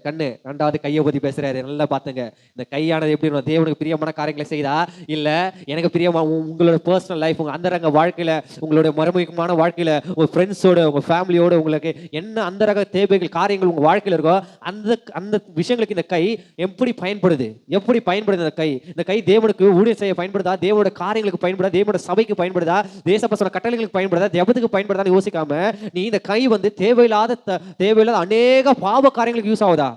கண்ணு 2வது கையை பத்தி பேசுறாரு. நல்லா பாத்துங்க. இந்த கையானது எப்படி தேவனுக்கு பிரியமான காரியங்களை செய்தா இல்ல எனக்கு பிரியமா உங்களோட பர்சனல் லைஃப், உங்க அந்தரங்க வாழ்க்கையில, உங்களுடைய மறைமுகமான வாழ்க்கையில, உங்க ஃப்ரெண்ட்ஸோட, உங்க ஃபேமிலியோட உங்களுக்கு என்ன அந்தரங்க தேவைகள் காரியங்கள் உங்க வாழ்க்கையில இருக்கோ அந்த அந்த விஷயங்களுக்கு இந்த கை எப்படி பயன்படுது? எப்படி பயன்படுது இந்த கை? இந்த கை தேவனுக்கு ஊழியம் செய்ய பயன்படுதா? தேவனோட காரியங்களுக்கு பயன்படுதா? தேவனோட சபைக்கு பயன்படுதா? தேசப்பசன கட்டளைகளுக்கு பயன்படுதா? ஜெபத்துக்கு பயன்படுதான்னு யோசிக்காம நீ இந்த கை தேவையில்லாத அநேக பாவ காரியங்களுக்கு யூஸ் ஆகுதா?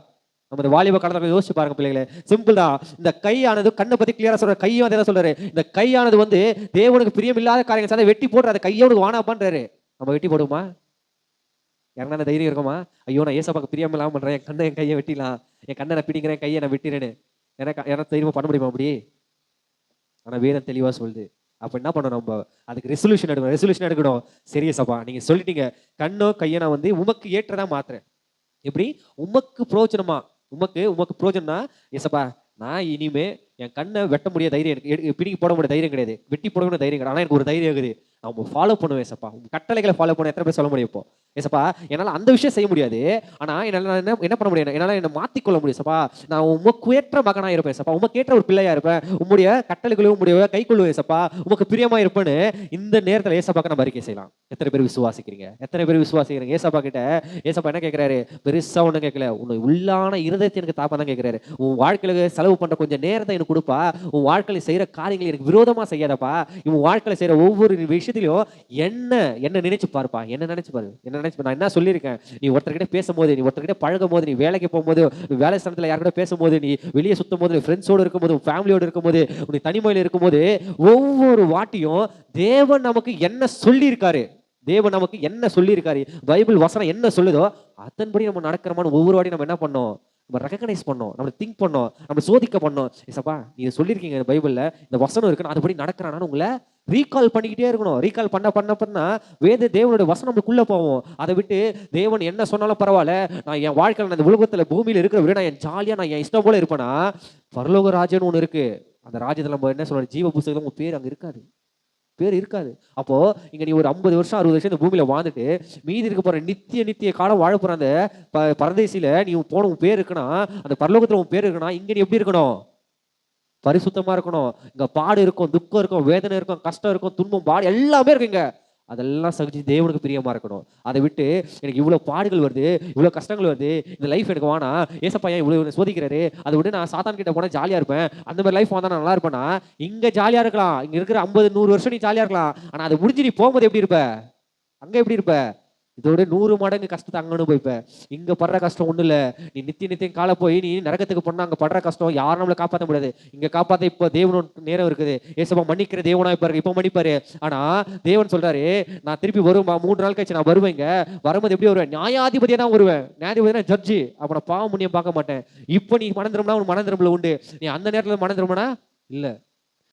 நம்ம வாலிப காலத்துல யோசிச்சு பாருங்க பிள்ளைகளே. சிம்பிள் தான். இந்த கையானது கண்ணை பத்தி கிளியரா சொல்ற. கையும் அதே தான் சொல்றாரு. இந்த கையானது தேவனுக்கு பிரியம் இல்லாத காரியங்கள் அதை வெட்டி போடுற. அதை கையோடு வானாப்பான்றாரு. நம்ம வெட்டி போடுமா? யாருன்னா தைரியம் இருக்குமா? ஐயோ நான் ஏசப்பாக்கு பிரியம் இல்லாம பண்றேன், என் கண்ணை என் கையை வெட்டிலாம், என் கண்ணை நான் பிடிக்கிறேன், கையை நான் வெட்டிறேன்னு எனக்கு தைரியமா பண்ண முடியுமா அப்படி? ஆனா வேதம் தெளிவா சொல்லுது. அப்ப என்ன பண்ணணும்? நம்ம அதுக்கு ரெசல்யூஷன் எடுக்கணும். சரி ஏசப்பா நீங்க சொல்லிட்டீங்க, கண்ணோ கையை நான் உமக்கு ஏற்றதா மாத்துறேன். எப்படி? உமக்கு பிரோஜனமா, உமக்கு பிரோஜனம்னா ஏசப்பா நான் இனிமே என் கண்ணை வெட்ட முடிய தைரியம் எனக்கு, பிடிக்கி போட முடிய தைரியம் கிடையாது, வெட்டி போட தைரியம் கிடையாது. ஆனா எனக்கு ஒரு தைரியம் இருக்குது, நான் ஃபாலோ பண்ணுவேன் ஏசப்பா. கட்டளைகளை ஃபாலோ பண்ண எத்தனை பேர் சொல்ல முடியும் இப்போ? ஏசப்பா என்னால் அந்த விஷயம் செய்ய முடியாது, ஆனா என்னால் என்ன பண்ண முடியும்? என்னால் என்னை மாற்றிக்கொள்ள முடியும் ஏசப்பா. நான் உமக்கு ஏற்ற மகனாக இருப்பேன் ஏசப்பா, உமக்கு ஏற்ற ஒரு பிள்ளையா இருப்பேன், உங்களுடைய கட்டளைகளையும் உங்களுடைய கைக்கொள்ளுவேன் ஏசப்பா, உமக்கு பிரியமா இருப்பேன்னு இந்த நேரத்தில் ஏசப்பாக்கு நம்ம அறிக்கை செய்யலாம். எத்தனை பேர் விசுவாசிக்கிறீங்க? எத்தனை பேர் விசுவாசிக்கிறீங்க? ஏசப்பா கிட்ட ஏசப்பா என்ன கேட்கிறாரு? பெருசா ஒன்றும் கேட்கல, உன்னை உள்ளான இருதயத்தை எனக்கு தாப்பா தான் கேட்கிறாரு. உன் வாழ்க்கையில செலவு பண்ற கொஞ்சம் நேரத்தை எனக்கு கொடுப்பா, உன் வாழ்க்கையில செய்யற காரியங்களை எனக்கு விரோதமா செய்யாதப்பா, உன் வாழ்க்கையில செய்யற ஒவ்வொரு விஷயத்திலையும் என்ன நினைச்சு பாருப்பா, என்ன நினைச்சு பாரு. நான் என்ன சொல்லியிருக்கேன்? நீ ஒருத்தர்கிட்ட பேசும்போது, நீ ஒருத்தர்கிட்ட பழகும் போது, நீ வேலைக்கு போகும்போது, வேலை ஸ்தலத்தில் யார்கிட்ட பேசும்போது, நீ வெளியே சுத்தும் போது, ஃப்ரெண்ட்ஸோடு இருக்கும்போது, ஃபேமிலியோடு இருக்கும்போது, நீ தனிமையில் இருக்கும்போது, ஒவ்வொரு வாட்டியும் தேவன் நமக்கு என்ன சொல்லியிருக்காரு, தேவன் நமக்கு என்ன சொல்லியிருக்காரு, பைபிள் வசனம் என்ன சொல்லுதோ அதன்படி நம்ம நடக்கிறோமான்னு ஒவ்வொரு வாட்டி நம்ம என்ன பண்ணோம்? நம்ம ரெகனைஸ் பண்ணோம், நம்ம திங்க் பண்ணோம், நம்ம சோதிக்க பண்ணோம். ஏசப்பா நீங்க சொல்லியிருக்கீங்க பைபிள்ல இந்த வசனம் இருக்குன்னு அதுபடி நடக்கிறான்னு உங்களை ரீகால் பண்ணிக்கிட்டே இருக்கணும். ரீகால் பண்ணா தேவனுடைய வசனம் நம்மளுக்குள்ள போவோம். அதை விட்டு தேவன் என்ன சொன்னாலும் பரவாயில்ல, நான் என் வாழ்க்கையில் நான் இந்த உலகத்துல பூமியில இருக்கிற விட நான் என் ஜாலியா நான் என் இஷ்டம் போல இருப்பேனா, பரலோக ராஜ்யம்னு ஒண்ணு இருக்கு. அந்த ராஜ்யத்துல நம்ம என்ன சொல்றோம்? ஜீவ புஸ்தகத்துல உங்க பேர் அங்க இருக்காது, பேர் இருக்காது. அப்போ இங்க நீ ஒரு 50 வருஷம் 60 வருஷம் இந்த பூமியில வாழ்ந்துட்டு மீதி இருக்க போற நித்திய காலம் வாழ போற அந்த பரதேசில நீ போன உன் பேர் இருக்குன்னா, அந்த பரலோகத்துல உன் பேர் இருக்குன்னா, இங்க நீ எப்படி இருக்கணும்? பரிசுத்தமா இருக்கணும். இங்க பாடு இருக்கும், துக்கம் இருக்கும், வேதனை இருக்கும், கஷ்டம் இருக்கும், துன்பம், பாடு எல்லாமே இருக்குங்க. அதெல்லாம் சகிச்சு தேவனுக்கு பிரியமா இருக்கணும். அதை விட்டு எனக்கு இவ்வளவு பாடுகள் வருது, இவ்வளவு கஷ்டங்கள் வருது, இந்த லைஃப் எனக்கு வேணா, ஏசப்பா ஏன் இவ்வளவு சோதிக்கிறாரு, அதை விட்டு நான் சாத்தான் கிட்ட போனா ஜாலியா இருப்பேன், அந்த மாதிரி லைஃப் வந்தா நான் நல்லா இருப்பேனா? இங்க ஜாலியா இருக்கலாம், இங்க இருக்கிற 50-100 வருஷம் நீ ஜாலியா இருக்கலாம், ஆனா அதை முடிஞ்சு நீ போகும்போது எப்படி இருப்ப? அங்க எப்படி இருப்ப? இதோட 100 மடங்கு கஷ்டத்தை அங்க அனுபவிப்ப. இங்க படுற கஷ்டம் ஒண்ணு இல்ல, நீ நித்தியம் கால போய் நீ நரகத்துக்கு போனா அங்க படுற கஷ்டம் யாரும் நம்மளை காப்பாற்ற முடியாது. இங்க காப்பாத்த இப்ப தேவனோட நேரம் இருக்குது. ஏசப்பா மன்னிக்கிற தேவனா இருப்பாரு, இப்ப மன்னிப்பாரு. ஆனா தேவன் சொல்றாரு, நான் திருப்பி வருமா 3 நாள் கழிச்சு நான் வருவேங்க. வரும்போது எப்படி வருவேன்? நியாயாதிபதியா தான் வருவேன். நியாயாதிபதினா ஜட்ஜி. அப்ப நான் பாவம் புண்ணியம் பார்க்க மாட்டேன். இப்ப நீ மனம் திரும்பினா உன் மனம் திரும்பல உண்டு, நீ அந்த நேரத்துல மனம் திரும்பினா இல்ல.